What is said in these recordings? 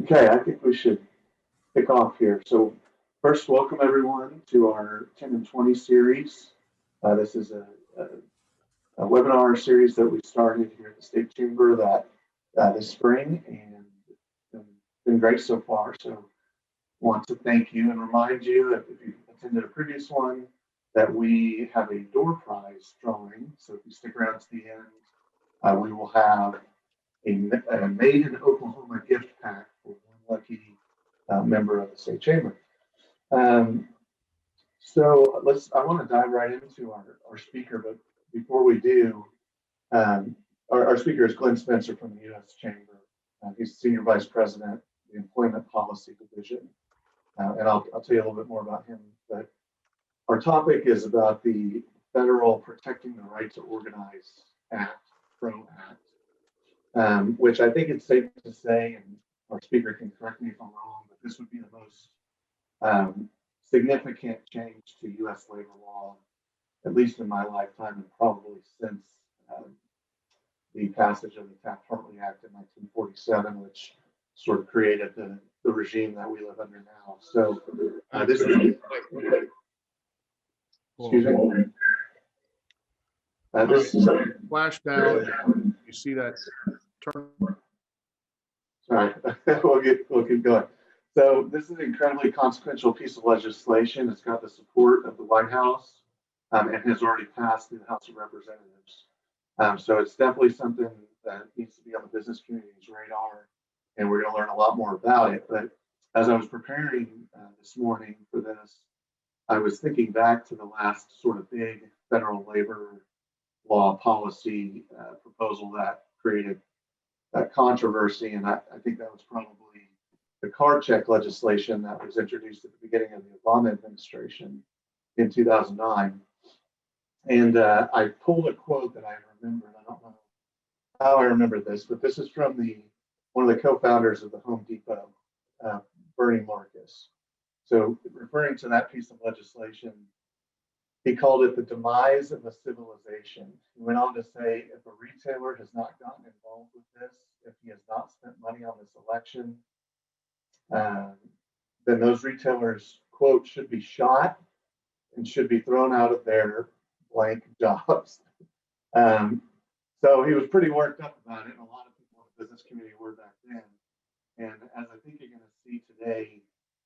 Okay, I think we should kick off here. So first, welcome everyone to our 10 and 20 series. This is a webinar series that we started here at the State Chamber this spring, and it's been great so far. So want to thank you and remind you that if you attended a previous one, that we have a door prize drawing. So if you stick around to the end, we will have a Made in Oklahoma gift pack for one lucky member of the State Chamber. I want to dive right into our speaker, but before we do, our speaker is Glenn Spencer from the U.S. Chamber. He's Senior Vice President of the Employment Policy Division. And I'll tell you a little bit more about him, but our topic is about the Federal Protecting the Right to Organize Act, PRO Act, which I think it's safe to say, and our speaker can correct me if I'm wrong, but this would be the most significant change to U.S. labor law, at least in my lifetime, and probably since the passage of the Taft-Hartley Act in 1947, which sort of created the regime that we live under now. So this is, excuse me. This is flash down. You see that turn? Sorry, we'll keep going. So this is an incredibly consequential piece of legislation. It's got the support of the White House and has already passed through the House of Representatives. So it's definitely something that needs to be on the business community's radar, and we're going to learn a lot more about it. But as I was preparing this morning for this, I was thinking back to the last sort of big federal labor law policy proposal that created that controversy, and I think that was probably the card check legislation that was introduced at the beginning of the Obama administration in 2009. And I pulled a quote that I remembered. I don't know how I remember this, but this is from one of the co-founders of the Home Depot, Bernie Marcus. So referring to that piece of legislation, he called it the demise of a civilization. He went on to say, if a retailer has not gotten involved with this, if he has not spent money on this election, then those retailers, quote, should be shot and should be thrown out of their blank jobs. So he was pretty worked up about it, and a lot of people in the business community were back then. And as I think you're going to see today,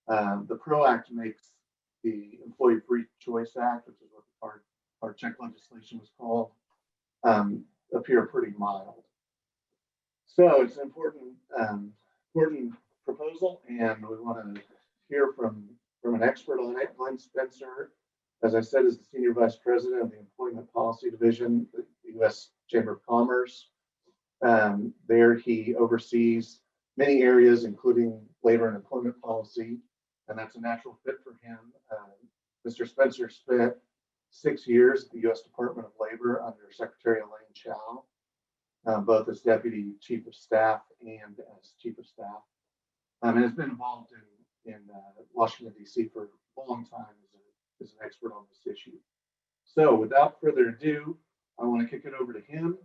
the PRO Act makes the Employee Free Choice Act, which is what the card check legislation was called, appear pretty mild. So it's an important proposal, and we want to hear from an expert on it. Glenn Spencer, as I said, is the Senior Vice President of the Employment Policy Division, the U.S. Chamber of Commerce. There he oversees many areas, including labor and employment policy, and that's a natural fit for him. Mr. Spencer spent 6 years at the U.S. Department of Labor under Secretary Elaine Chao, both as Deputy Chief of Staff and as Chief of Staff, and has been involved in Washington, D.C. for a long time as an expert on this issue. So without further ado, I want to kick it over to him.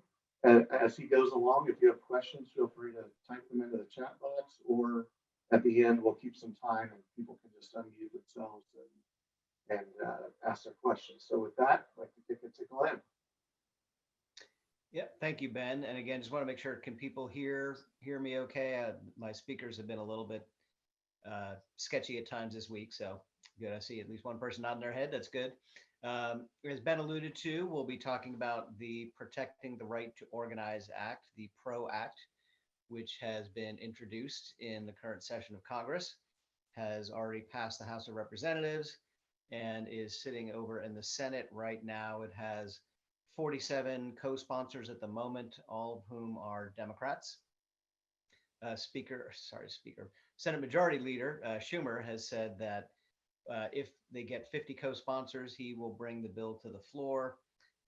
As he goes along, if you have questions, feel free to type them into the chat box, or at the end, we'll keep some time and people can just unmute themselves and ask their questions. So with that, I'd like to kick it to Glenn. Yep, thank you, Ben. And again, just want to make sure, can people hear me okay? My speakers have been a little bit sketchy at times this week, so good. I see at least one person nodding their head. That's good. As Ben alluded to, we'll be talking about the Protecting the Right to Organize Act, the PRO Act, which has been introduced in the current session of Congress, has already passed the House of Representatives, and is sitting over in the Senate right now. It has 47 co-sponsors at the moment, all of whom are Democrats. Senate Majority Leader Schumer has said that if they get 50 co-sponsors, he will bring the bill to the floor,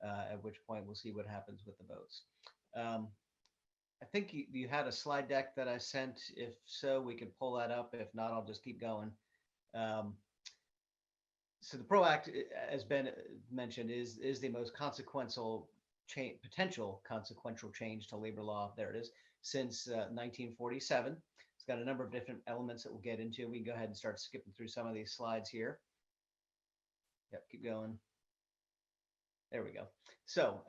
at which point we'll see what happens with the votes. I think you had a slide deck that I sent. If so, we can pull that up. If not, I'll just keep going. So the PRO Act, as Ben mentioned, is the most potential consequential change to labor law. There it is, since 1947. It's got a number of different elements that we'll get into. We can go ahead and start skipping through some of these slides here. Yep, keep going. There we go. So,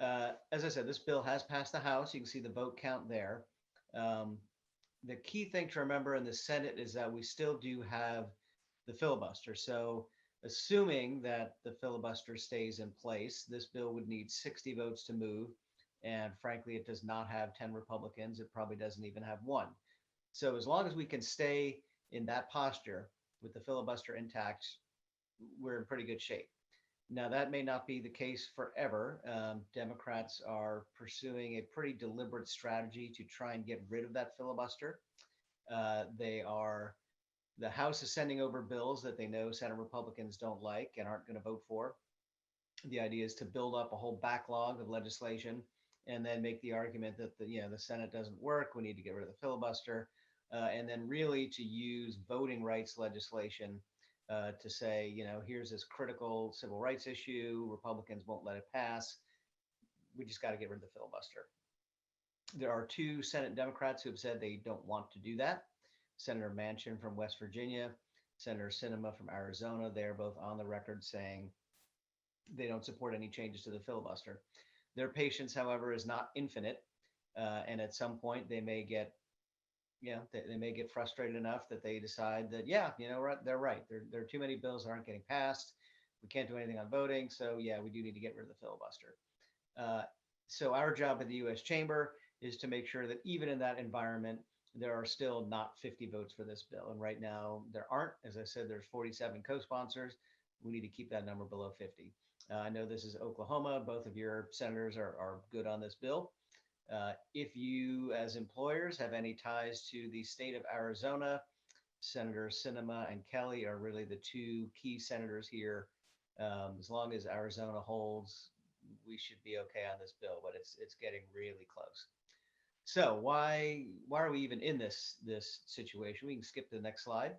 as I said, this bill has passed the House. You can see the vote count there. The key thing to remember in the Senate is that we still do have the filibuster. So, assuming that the filibuster stays in place, this bill would need 60 votes to move. And frankly, it does not have 10 Republicans. It probably doesn't even have one. So, as long as we can stay in that posture with the filibuster intact, we're in pretty good shape. Now, that may not be the case forever. Democrats are pursuing a pretty deliberate strategy to try and get rid of that filibuster. The House is sending over bills that they know Senate Republicans don't like and aren't going to vote for. The idea is to build up a whole backlog of legislation and then make the argument that the Senate doesn't work. We need to get rid of the filibuster, and then really to use voting rights legislation to say, here's this critical civil rights issue. Republicans won't let it pass. We just got to get rid of the filibuster. There are 2 Senate Democrats who have said they don't want to do that. Senator Manchin from West Virginia, Senator Sinema from Arizona. They're both on the record saying they don't support any changes to the filibuster. Their patience, however, is not infinite. And at some point they may get they may get frustrated enough that they decide that, they're right. There are too many bills that aren't getting passed. We can't do anything on voting. So we do need to get rid of the filibuster. So our job at the U.S. Chamber is to make sure that even in that environment, there are still not 50 votes for this bill. And right now there aren't. As I said, there's 47 co-sponsors. We need to keep that number below 50. I know this is Oklahoma. Both of your senators are good on this bill. If you, as employers, have any ties to the state of Arizona, Senator Sinema and Kelly are really the 2 key senators here. As long as Arizona holds, we should be okay on this bill, but it's getting really close. So why are we even in this situation? We can skip to the next slide.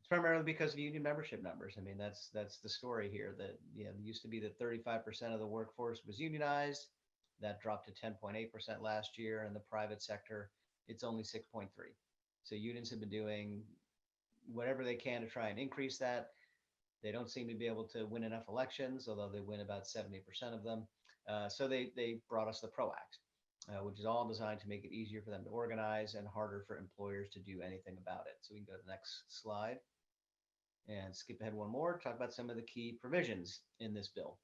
It's primarily because of union membership numbers. I mean, that's the story here. That it used to be that 35% of the workforce was unionized. That dropped to 10.8% last year. In the private sector, it's only 6.3. So unions have been doing whatever they can to try and increase that. They don't seem to be able to win enough elections, although they win about 70% of them. So they brought us the PRO Act, which is all designed to make it easier for them to organize and harder for employers to do anything about it. So we can go to the next slide and skip ahead one more, talk about some of the key provisions in this bill.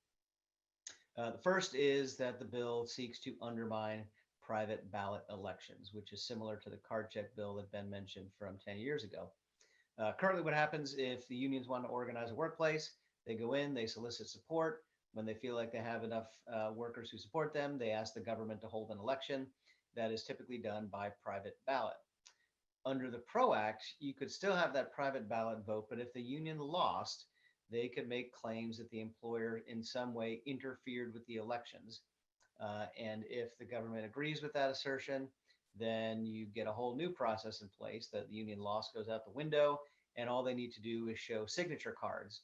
The first is that the bill seeks to undermine private ballot elections, which is similar to the card check bill that Ben mentioned from 10 years ago. Currently, what happens if the unions want to organize a workplace, they go in, they solicit support. When they feel like they have enough workers who support them, they ask the government to hold an election. That is typically done by private ballot. Under the PRO Act, you could still have that private ballot vote, but if the union lost, they could make claims that the employer in some way interfered with the elections. And if the government agrees with that assertion, then you get a whole new process in place that the union loss goes out the window, and all they need to do is show signature cards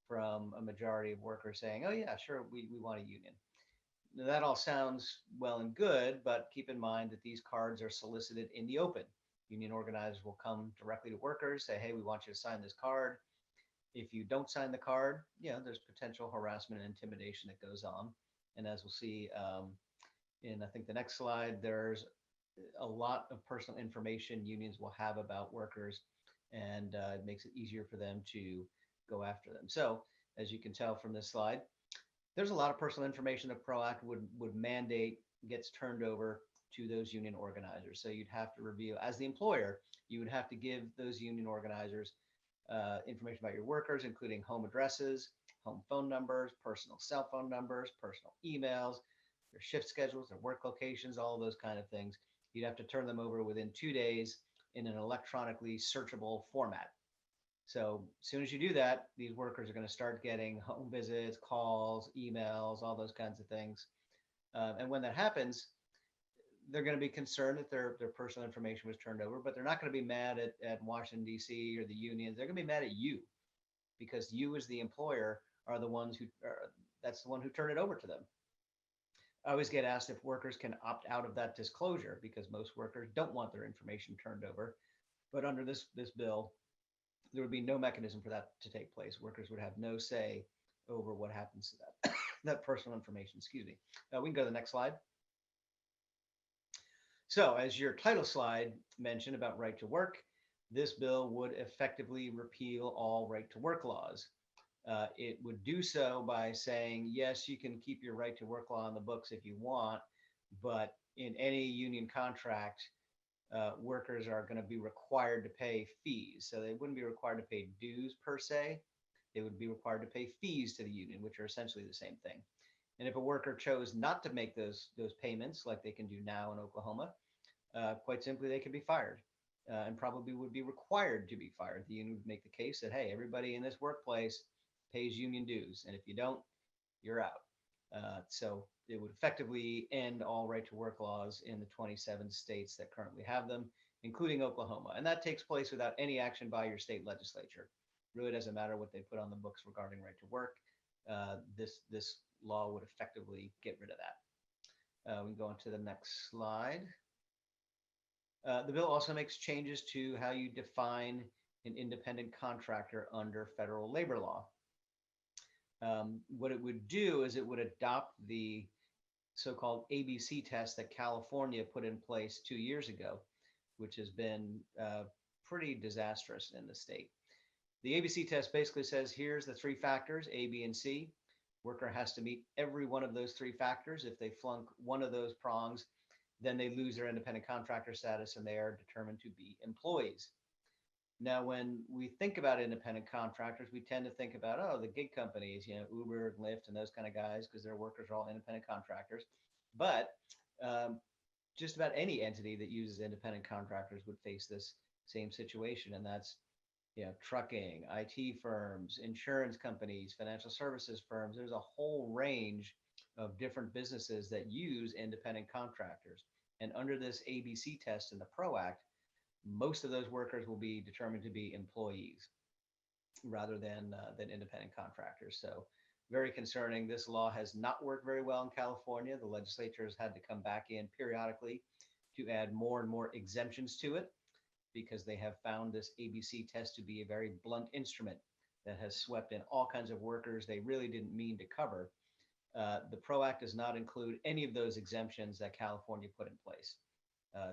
from a majority of workers saying, oh yeah, sure, we want a union. Now, that all sounds well and good, but keep in mind that these cards are solicited in the open. Union organizers will come directly to workers, say, hey, we want you to sign this card. If you don't sign the card, there's potential harassment and intimidation that goes on. And as we'll see in, I think, the next slide, there's a lot of personal information unions will have about workers, and it makes it easier for them to go after them. So as you can tell from this slide, there's a lot of personal information that PRO Act would mandate gets turned over to those union organizers. So you'd have to reveal, as the employer, you would have to give those union organizers information about your workers, including home addresses, home phone numbers, personal cell phone numbers, personal emails, their shift schedules, their work locations, all of those kind of things. You'd have to turn them over within 2 days in an electronically searchable format. So as soon as you do that, these workers are going to start getting home visits, calls, emails, all those kinds of things. And when that happens, they're going to be concerned that their personal information was turned over, but they're not going to be mad at Washington, D.C. or the unions. They're going to be mad at you, because you as the employer are the ones that's the one who turned it over to them. I always get asked if workers can opt out of that disclosure, because most workers don't want their information turned over. But under this bill, there would be no mechanism for that to take place. Workers would have no say over what happens to that that personal information. Excuse me. We can go to the next slide. So, as your title slide mentioned about right to work, this bill would effectively repeal all right to work laws. It would do so by saying, yes, you can keep your right to work law on the books if you want, but in any union contract, workers are going to be required to pay fees. So they wouldn't be required to pay dues per se. They would be required to pay fees to the union, which are essentially the same thing. And if a worker chose not to make those payments, like they can do now in Oklahoma, quite simply, they could be fired and probably would be required to be fired. The union would make the case that, hey, everybody in this workplace pays union dues, and if you don't, you're out. So it would effectively end all right to work laws in the 27 states that currently have them, including Oklahoma. And that takes place without any action by your state legislature. Really doesn't matter what they put on the books regarding right to work. This law would effectively get rid of that. We can go on to the next slide. The bill also makes changes to how you define an independent contractor under federal labor law. What it would do is it would adopt the so-called ABC test that California put in place 2 years ago, which has been pretty disastrous in the state. The ABC test basically says, here's the 3 factors, A, B, and C. Worker has to meet every one of those 3 factors. If they flunk one of those prongs, then they lose their independent contractor status and they are determined to be employees. Now, when we think about independent contractors, we tend to think about, oh, the gig companies, Uber, Lyft, and those kind of guys, because their workers are all independent contractors. But just about any entity that uses independent contractors would face this same situation, and that's trucking, IT firms, insurance companies, financial services firms. There's a whole range of different businesses that use independent contractors. And under this ABC test in the PRO Act, most of those workers will be determined to be employees rather than independent contractors. So very concerning. This law has not worked very well in California. The legislature has had to come back in periodically to add more and more exemptions to it because they have found this ABC test to be a very blunt instrument that has swept in all kinds of workers they really didn't mean to cover. The PRO Act does not include any of those exemptions that California put in place.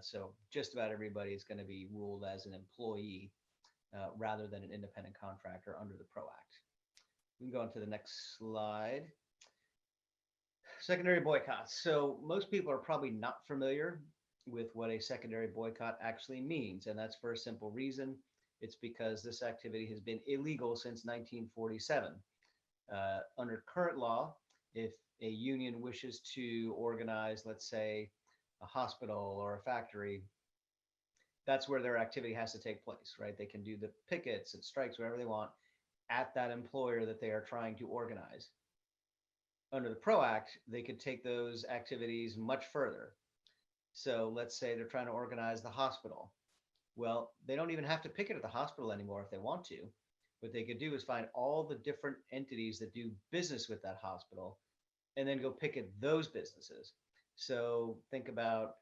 So just about everybody is going to be ruled as an employee rather than an independent contractor under the PRO Act. We can go on to the next slide. Secondary boycotts. So most people are probably not familiar with what a secondary boycott actually means. And that's for a simple reason. It's because this activity has been illegal since 1947. Under current law, if a union wishes to organize, let's say, a hospital or a factory, that's where their activity has to take place, right? They can do the pickets and strikes, whatever they want, at that employer that they are trying to organize. Under the PRO Act, they could take those activities much further. So let's say they're trying to organize the hospital. Well, they don't even have to picket at the hospital anymore if they want to. What they could do is find all the different entities that do business with that hospital and then go picket those businesses. So think about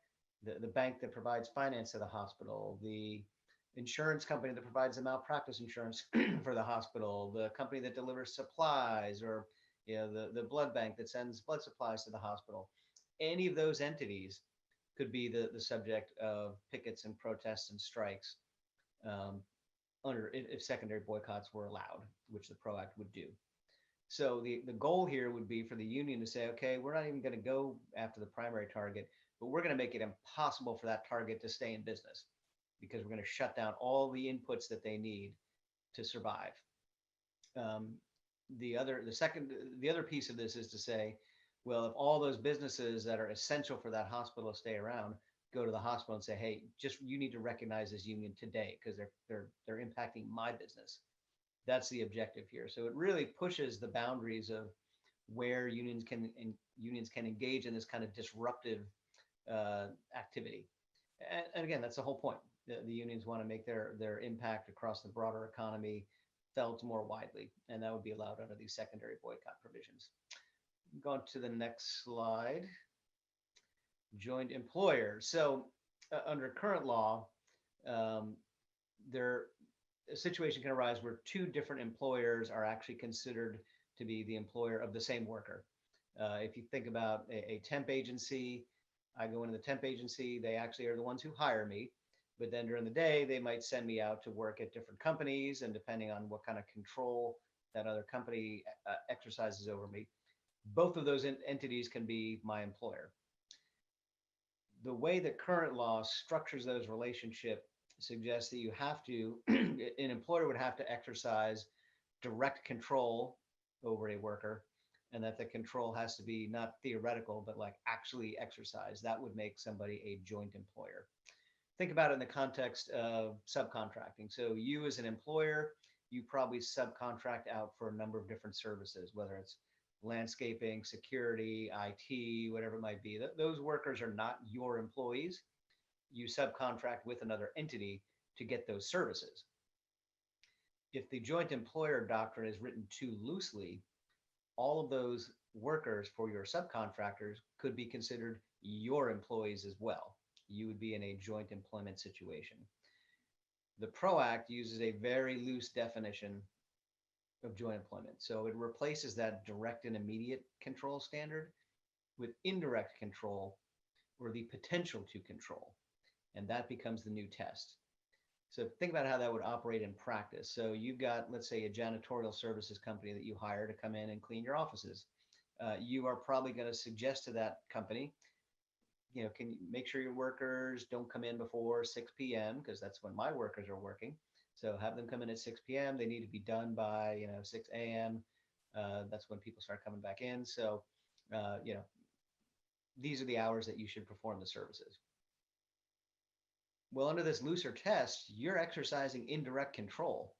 the bank that provides finance to the hospital, the insurance company that provides the malpractice insurance for the hospital, the company that delivers supplies, or the blood bank that sends blood supplies to the hospital. Any of those entities could be the subject of pickets and protests and strikes if secondary boycotts were allowed, which the PRO Act would do. So the goal here would be for the union to say, okay, we're not even going to go after the primary target, but we're going to make it impossible for that target to stay in business because we're going to shut down all the inputs that they need to survive. The other piece of this is to say, well, if all those businesses that are essential for that hospital to stay around go to the hospital and say, hey, you need to recognize this union today because they're impacting my business. That's the objective here. So it really pushes the boundaries of where unions can engage in this kind of disruptive activity. And again, that's the whole point. The unions want to make their impact across the broader economy felt more widely, and that would be allowed under these secondary boycott provisions. Go on to the next slide. Joint employers. So under current law, a situation can arise where two different employers are actually considered to be the employer of the same worker. If you think about a temp agency, I go into the temp agency, they actually are the ones who hire me. But then during the day, they might send me out to work at different companies, and depending on what kind of control that other company exercises over me, both of those entities can be my employer. The way that current law structures those relationships suggests that you have to, an employer would have to exercise direct control over a worker, and that the control has to be not theoretical, but like actually exercised. That would make somebody a joint employer. Think about it in the context of subcontracting. So you as an employer, you probably subcontract out for a number of different services, whether it's landscaping, security, IT, whatever it might be. Those workers are not your employees. You subcontract with another entity to get those services. If the joint employer doctrine is written too loosely, all of those workers for your subcontractors could be considered your employees as well. You would be in a joint employment situation. The PRO Act uses a very loose definition of joint employment. So it replaces that direct and immediate control standard with indirect control or the potential to control. And that becomes the new test. So think about how that would operate in practice. So you've got, let's say, a janitorial services company that you hire to come in and clean your offices. You are probably going to suggest to that company, can you make sure your workers don't come in before 6 p.m. because that's when my workers are working. So have them come in at 6 p.m. They need to be done by 6 a.m. That's when people start coming back in. So these are the hours that you should perform the services. Well, under this looser test, you're exercising indirect control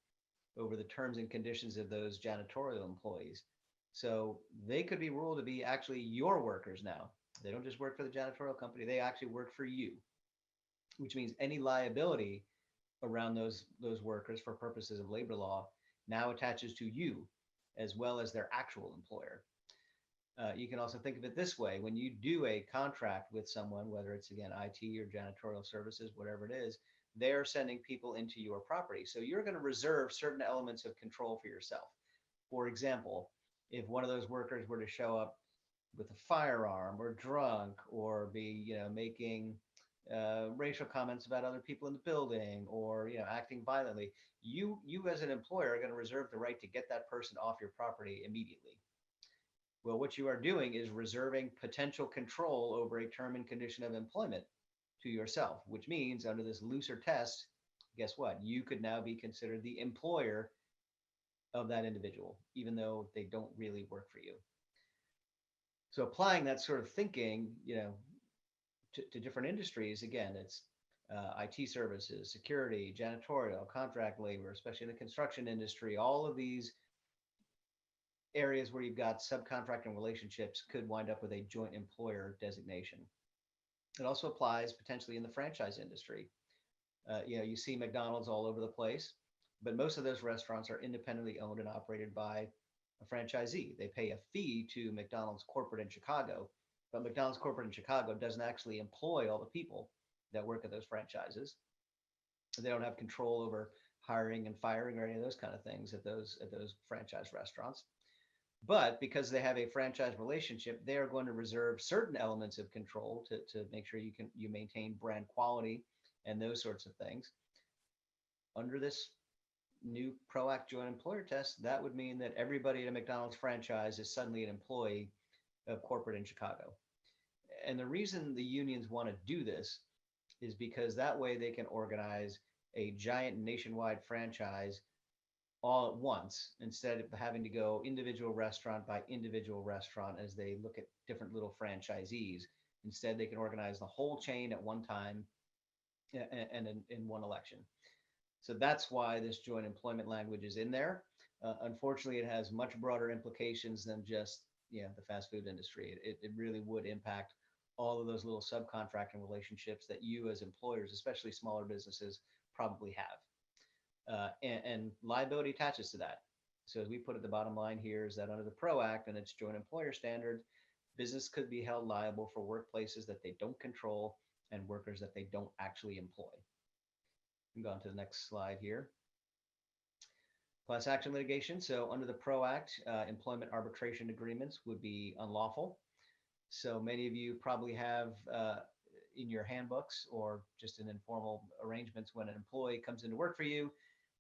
over the terms and conditions of those janitorial employees. So they could be ruled to be actually your workers now. They don't just work for the janitorial company, they actually work for you, which means any liability around those workers for purposes of labor law now attaches to you as well as their actual employer. You can also think of it this way. When you do a contract with someone, whether it's, again, IT or janitorial services, whatever it is, they're sending people into your property. So you're going to reserve certain elements of control for yourself. For example, if one of those workers were to show up with a firearm or drunk or be, making racial comments about other people in the building or, acting violently, you as an employer are going to reserve the right to get that person off your property immediately. Well, what you are doing is reserving potential control over a term and condition of employment to yourself, which means under this looser test, guess what? You could now be considered the employer of that individual, even though they don't really work for you. So applying that sort of thinking, to different industries, again, it's IT services, security, janitorial, contract labor, especially in the construction industry, all of these areas where you've got subcontracting relationships could wind up with a joint employer designation. It also applies potentially in the franchise industry. You see McDonald's all over the place, but most of those restaurants are independently owned and operated by a franchisee. They pay a fee to McDonald's corporate in Chicago, but McDonald's corporate in Chicago doesn't actually employ all the people that work at those franchises. They don't have control over hiring and firing or any of those kind of things at those franchise restaurants. But because they have a franchise relationship, they are going to reserve certain elements of control to make sure you maintain brand quality and those sorts of things. Under this new PRO Act joint employer test, that would mean that everybody at a McDonald's franchise is suddenly an employee of corporate in Chicago. And the reason the unions want to do this is because that way they can organize a giant nationwide franchise all at once, instead of having to go individual restaurant by individual restaurant as they look at different little franchisees. Instead, they can organize the whole chain at one time and in one election. So that's why this joint employment language is in there. Unfortunately, it has much broader implications than just the fast food industry. It really would impact all of those little subcontracting relationships that you as employers, especially smaller businesses, probably have. And liability attaches to that. So as we put at the bottom line here is that under the PRO Act and its joint employer standard, business could be held liable for workplaces that they don't control and workers that they don't actually employ. can go on to the next slide here. Class action litigation. So under the PRO Act, employment arbitration agreements would be unlawful. So many of you probably have in your handbooks or just in informal arrangements, when an employee comes into work for you,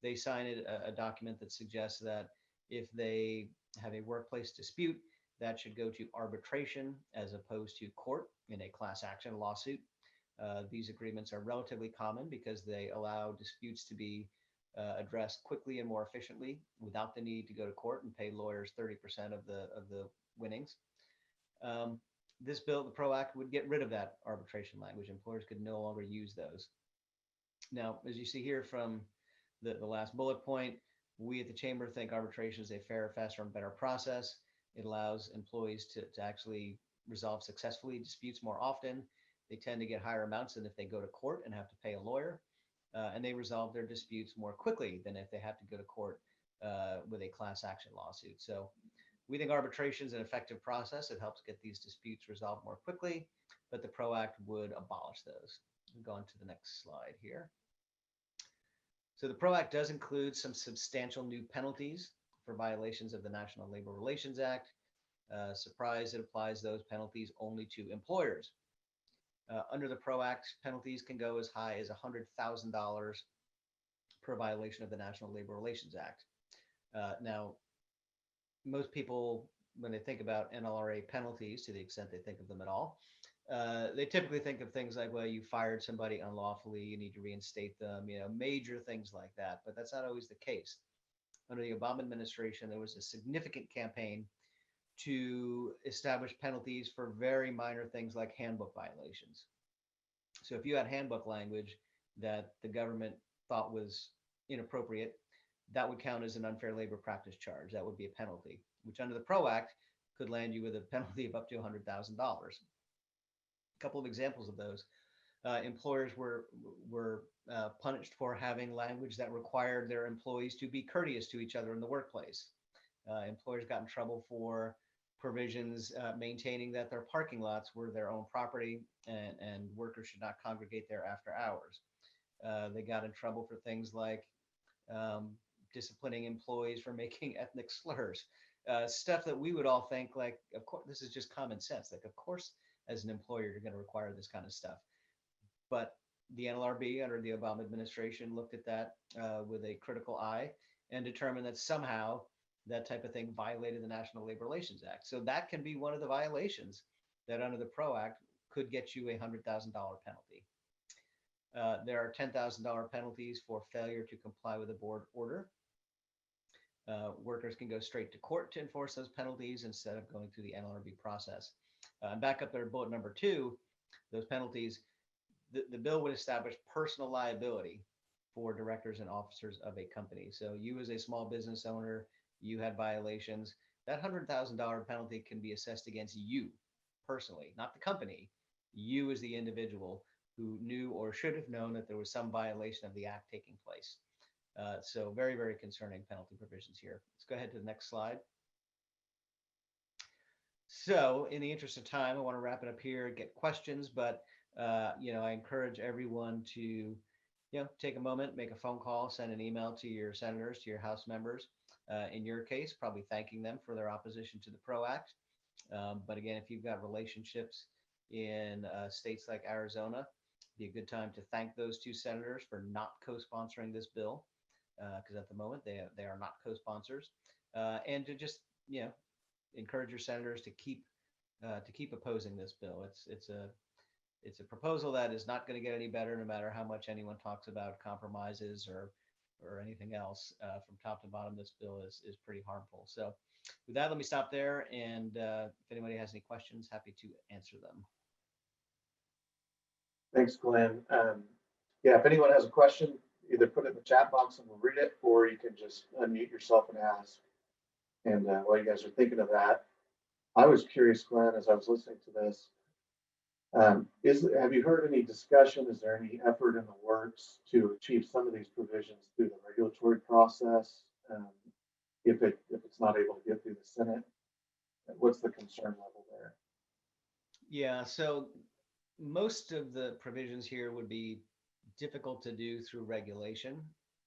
they sign a document that suggests that if they have a workplace dispute, that should go to arbitration as opposed to court in a class action lawsuit. These agreements are relatively common because they allow disputes to be addressed quickly and more efficiently without the need to go to court and pay lawyers 30% of the winnings. This bill, the PRO Act, would get rid of that arbitration language. Employers could no longer use those. Now, as you see here from the last bullet point, we at the Chamber think arbitration is a fairer, faster, and better process. It allows employees to actually resolve successfully disputes more often. They tend to get higher amounts than if they go to court and have to pay a lawyer. And they resolve their disputes more quickly than if they have to go to court with a class action lawsuit. So we think arbitration is an effective process. It helps get these disputes resolved more quickly, but the PRO Act would abolish those. We'll go on to the next slide here. So the PRO Act does include some substantial new penalties for violations of the National Labor Relations Act. Surprise, it applies those penalties only to employers. Under the PRO Act, penalties can go as high as $100,000 per violation of the National Labor Relations Act. Now, most people, when they think about NLRA penalties, to the extent they think of them at all, they typically think of things like, well, you fired somebody unlawfully, you need to reinstate them, major things like that. But that's not always the case. Under the Obama administration, there was a significant campaign to establish penalties for very minor things like handbook violations. So if you had handbook language that the government thought was inappropriate, that would count as an unfair labor practice charge. That would be a penalty, which under the PRO Act could land you with a penalty of up to $100,000. A couple of examples of those. Employers were punished for having language that required their employees to be courteous to each other in the workplace. Employers got in trouble for provisions maintaining that their parking lots were their own property and workers should not congregate there after hours. They got in trouble for things like disciplining employees for making ethnic slurs, stuff that we would all think like, of course, this is just common sense. Like, of course, as an employer, you're going to require this kind of stuff. But the NLRB under the Obama administration looked at that with a critical eye and determined that somehow that type of thing violated the National Labor Relations Act. So that can be one of the violations that under the PRO Act could get you a $100,000 penalty. There are $10,000 penalties for failure to comply with a board order. Workers can go straight to court to enforce those penalties instead of going through the NLRB process. And back up there, bullet number 2, those penalties, the bill would establish personal liability for directors and officers of a company. So you as a small business owner, you had violations, that $100,000 penalty can be assessed against you personally, not the company, you as the individual who knew or should have known that there was some violation of the act taking place. So very, very concerning penalty provisions here. Let's go ahead to the next slide. So in the interest of time, I want to wrap it up here, get questions, but I encourage everyone to take a moment, make a phone call, send an email to your senators, to your House members. In your case, probably thanking them for their opposition to the PRO Act. But again, if you've got relationships in states like Arizona, be a good time to thank those 2 senators for not co-sponsoring this bill, because at the moment they are not co-sponsors, and to just encourage your senators to keep opposing this bill. It's a proposal that is not going to get any better, no matter how much anyone talks about compromises or anything else. From top to bottom, this bill is pretty harmful. So with that, let me stop there. And if anybody has any questions, happy to answer them. Thanks, Glenn. If anyone has a question, either put it in the chat box and we'll read it, or you can just unmute yourself and ask. And while you guys are thinking of that, I was curious, Glenn, as I was listening to this, have you heard any discussion? Is there any effort in the works to achieve some of these provisions through the regulatory process? If it's not able to get through the Senate, what's the concern level there? Yeah, so most of the provisions here would be difficult to do through regulation,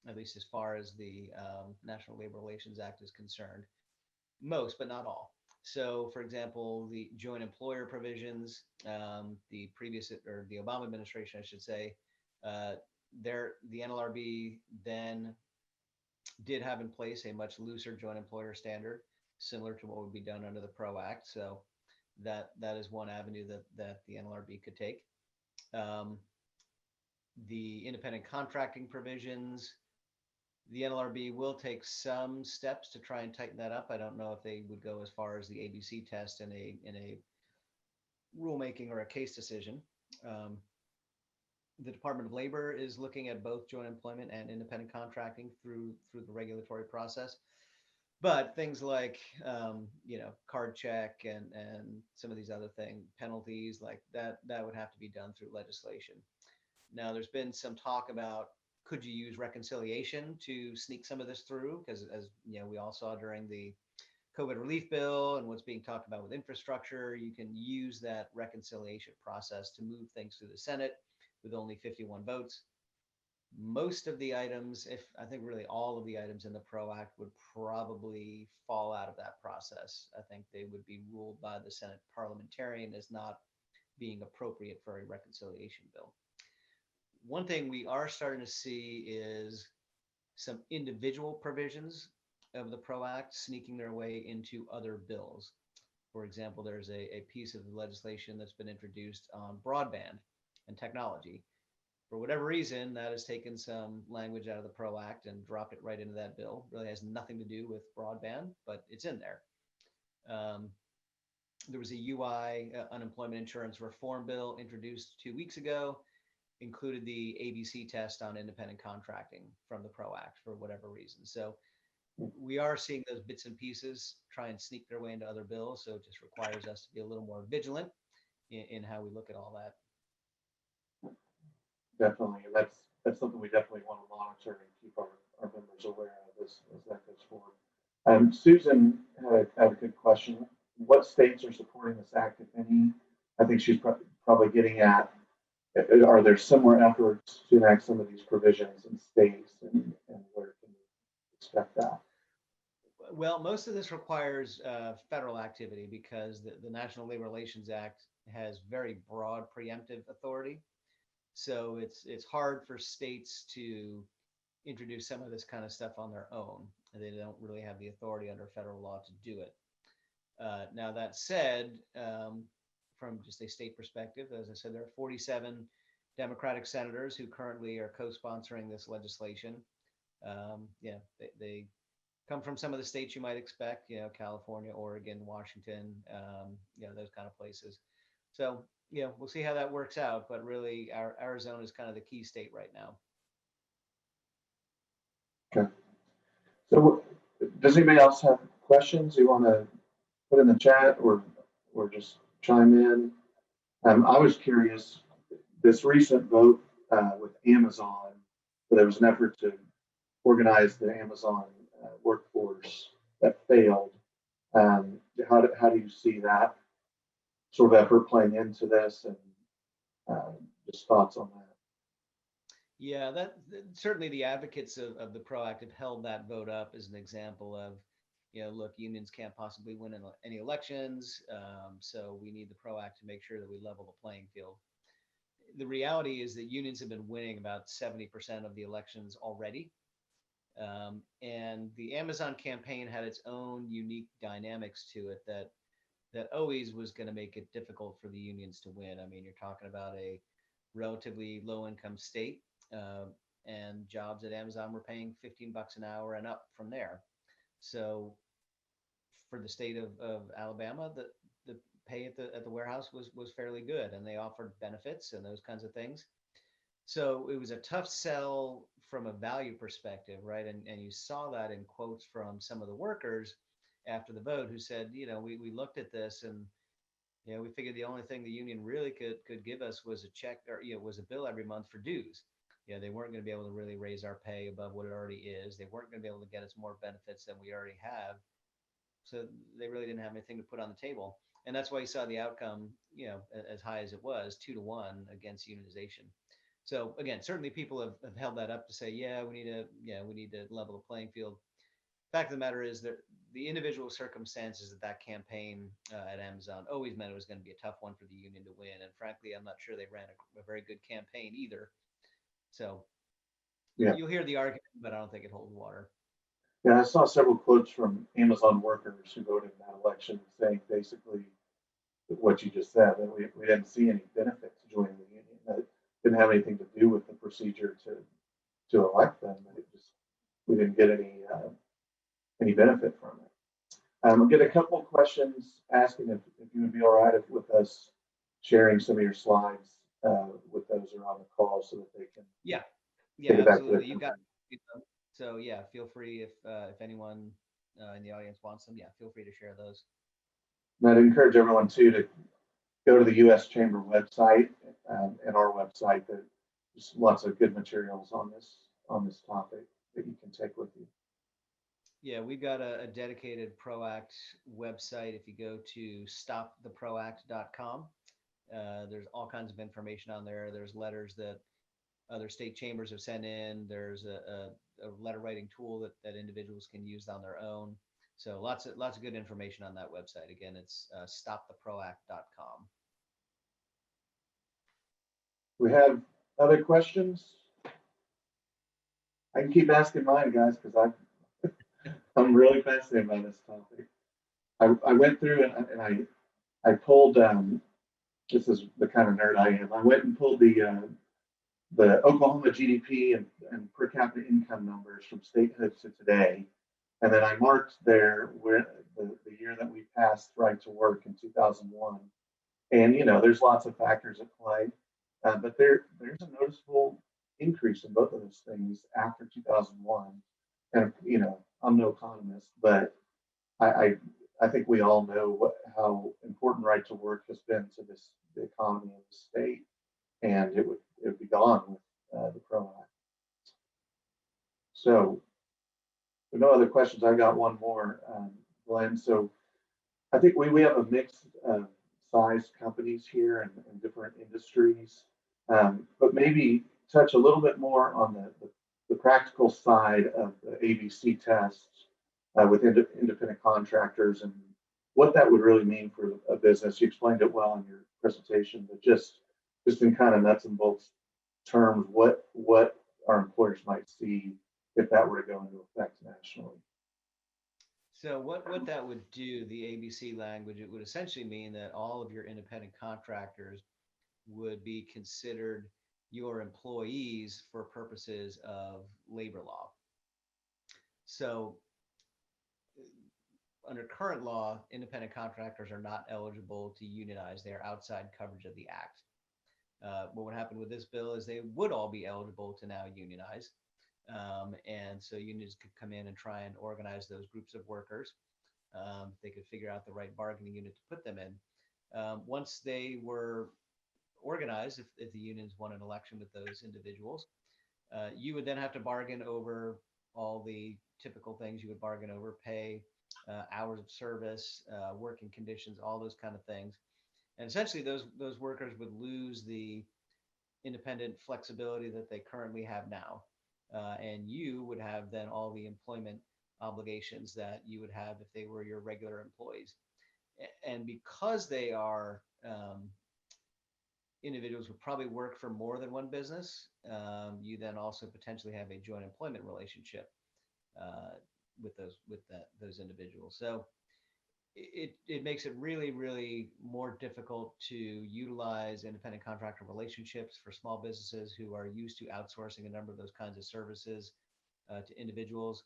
at least as far as the National Labor Relations Act is concerned. Most, but not all. So, for example, the joint employer provisions, the previous or the Obama administration, I should say, uh, the NLRB then did have in place a much looser joint employer standard, similar to what would be done under the PRO Act. So that is one avenue that the NLRB could take. Um, the independent contracting provisions, the NLRB will take some steps to try and tighten that up. I don't know if they would go as far as the ABC test in a rulemaking or a case decision. Um, the Department of Labor is looking at both joint employment and independent contracting through the regulatory process. But things like card check and some of these other things, penalties like that would have to be done through legislation. Now, there's been some talk about could you use reconciliation to sneak some of this through? Because as we all saw during the COVID relief bill and what's being talked about with infrastructure, you can use that reconciliation process to move things through the Senate with only 51 votes. Most of the items, if I think really all of the items in the PRO Act would probably fall out of that process. I think they would be ruled by the Senate parliamentarian as not being appropriate for a reconciliation bill. One thing we are starting to see is some individual provisions of the PRO Act sneaking their way into other bills. For example, there's a piece of the legislation that's been introduced on broadband and technology. For whatever reason, that has taken some language out of the PRO Act and dropped it right into that bill. Really has nothing to do with broadband, but it's in there. There was a UI, unemployment insurance reform bill introduced 2 weeks ago, included the ABC test on independent contracting from the PRO Act for whatever reason. So we are seeing those bits and pieces try and sneak their way into other bills. So it just requires us to be a little more vigilant in how we look at all that. Definitely, and that's something we definitely want to monitor and keep our members aware of as that goes forward. Susan had a good question. What states are supporting this act, if any? I think she's probably getting at, are there similar efforts to enact some of these provisions in states, and where can we expect that? Well, most of this requires federal activity because the National Labor Relations Act has very broad preemptive authority. So it's hard for states to introduce some of this kind of stuff on their own. They don't really have the authority under federal law to do it. Now, that said, from just a state perspective, as I said, there are 47 Democratic senators who currently are co-sponsoring this legislation. They come from some of the states you might expect, California, Oregon, Washington, those kind of places. So, we'll see how that works out. But really, our Arizona is kind of the key state right now. Okay. So, does anybody else have questions you want to put in the chat or just chime in? I was curious, this recent vote with Amazon, where there was an effort to organize the Amazon workforce that failed. How do you see that sort of effort playing into this, and just thoughts on that? Yeah, that certainly the advocates of the PRO Act have held that vote up as an example of, look, unions can't possibly win any elections, so we need the PRO Act to make sure that we level the playing field. The reality is that unions have been winning about 70% of the elections already. And the Amazon campaign had its own unique dynamics to it that always was going to make it difficult for the unions to win. I mean, you're talking about a relatively low income state, and jobs at Amazon were paying $15 an hour and up from there. So for the state of Alabama, the pay at the warehouse was fairly good, and they offered benefits and those kinds of things. So it was a tough sell from a value perspective, right? And you saw that in quotes from some of the workers after the vote who said, we looked at this and we figured the only thing the union really could give us was a check, or was a bill every month for dues. They weren't going to be able to really raise our pay above what it already is. They weren't going to be able to get us more benefits than we already have. So they really didn't have anything to put on the table. And that's why you saw the outcome, as high as it was, 2-1 against unionization. So again, certainly people have held that up to say, yeah, we need to level the playing field. Fact of the matter is that the individual circumstances of that campaign at Amazon always meant it was going to be a tough one for the union to win. And frankly, I'm not sure they ran a very good campaign either. So Yeah. you'll hear the argument, but I don't think it holds water. Yeah, I saw several quotes from Amazon workers who voted in that election saying basically what you just said, that we didn't see any benefit to joining the union. That it didn't have anything to do with the procedure to elect them. That it just we didn't get any benefit from it. We'll get a couple of questions asking if you would be all right with us sharing some of your slides with those who are on the call so that they can Yeah, take it back to absolutely. their You got company. so yeah. Feel free if anyone in the audience wants them. Yeah, feel free to share those. And I'd encourage everyone too to go to the U.S. Chamber website and our website. There's lots of good materials on this topic that you can take with you. Yeah, we've got a dedicated PROACT website. If you go to stoptheproact.com, there's all kinds of information on there. There's letters that other state chambers have sent in. There's a letter writing tool that individuals can use on their own. So lots of good information on that website. Again, it's stoptheproact.com. We have other questions? I can keep asking mine, guys, because I'm really fascinated by this topic. I went through and I pulled this is the kind of nerd I am. I went and pulled the Oklahoma GDP and per capita income numbers from statehood to today, and then I marked there where the year that we passed right to work in 2001. And there's lots of factors at play, but there's a noticeable increase in both of those things after 2001. And I'm no economist, but I think we all know how important right to work has been to the economy of the state, and it would be gone with the PRO Act. So, with no other questions, I got one more, Glenn. So, I think we have a mix of size companies here and different industries, but maybe touch a little bit more on the practical side of the ABC tests with independent contractors and what that would really mean for a business. You explained it well in your presentation, but just in kind of nuts and bolts terms, what our employers might see if that were to go into effect nationally. So what that would do, the ABC language, it would essentially mean that all of your independent contractors would be considered your employees for purposes of labor law. So under current law, independent contractors are not eligible to unionize. They are outside coverage of the act. What would happen with this bill is they would all be eligible to now unionize. And so unions could come in and try and organize those groups of workers. They could figure out the right bargaining unit to put them in. Once they were organized, if the unions won an election with those individuals, you would then have to bargain over all the typical things you would bargain over: pay, hours of service, working conditions, all those kind of things. And essentially those workers would lose the independent flexibility that they currently have now. And you would have then all the employment obligations that you would have if they were your regular employees. And because they are individuals who probably work for more than one business, you then also potentially have a joint employment relationship with those individuals. So it makes it really, really more difficult to utilize independent contractor relationships for small businesses who are used to outsourcing a number of those kinds of services to individuals.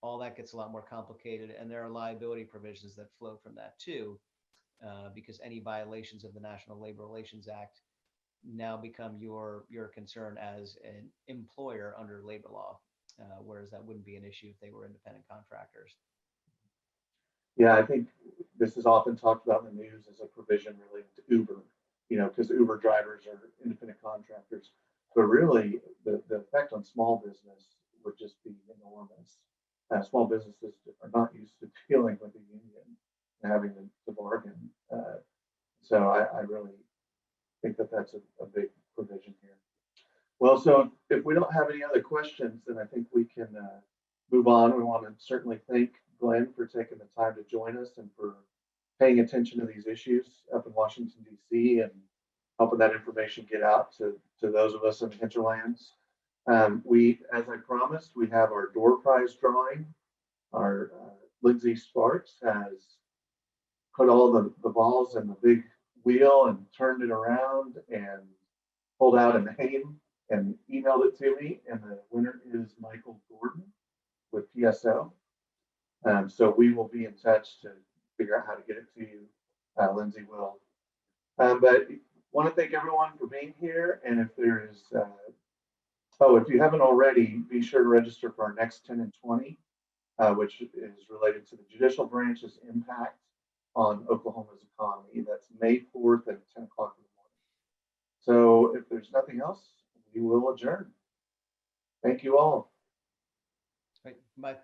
All that gets a lot more complicated, and there are liability provisions that flow from that too, because any violations of the National Labor Relations Act now become your concern as an employer under labor law, whereas that wouldn't be an issue if they were independent contractors. Yeah, I think this is often talked about in the news as a provision related to Uber, because Uber drivers are independent contractors. But really, the effect on small business would just be enormous. Small businesses are not used to dealing with a union and having to bargain. So I really think that's a big provision here. Well, so if we don't have any other questions, then I think we can move on. We want to certainly thank Glenn for taking the time to join us and for paying attention to these issues up in Washington, D.C. and helping that information get out to those of us in the hinterlands. As I promised, we have our door prize drawing. Our Lindsay Sparks has put all the balls in the big wheel and turned it around and pulled out a name and emailed it to me. And the winner is Michael Gordon with PSO. So we will be in touch to figure out how to get it to you. Lindsay will. But want to thank everyone for being here. And if there is, if you haven't already, be sure to register for our next 10 and 20, which is related to the judicial branch's impact on Oklahoma's economy. That's May 4th at 10 o'clock in the morning. So if there's nothing else, we will adjourn. Thank you all. Right. My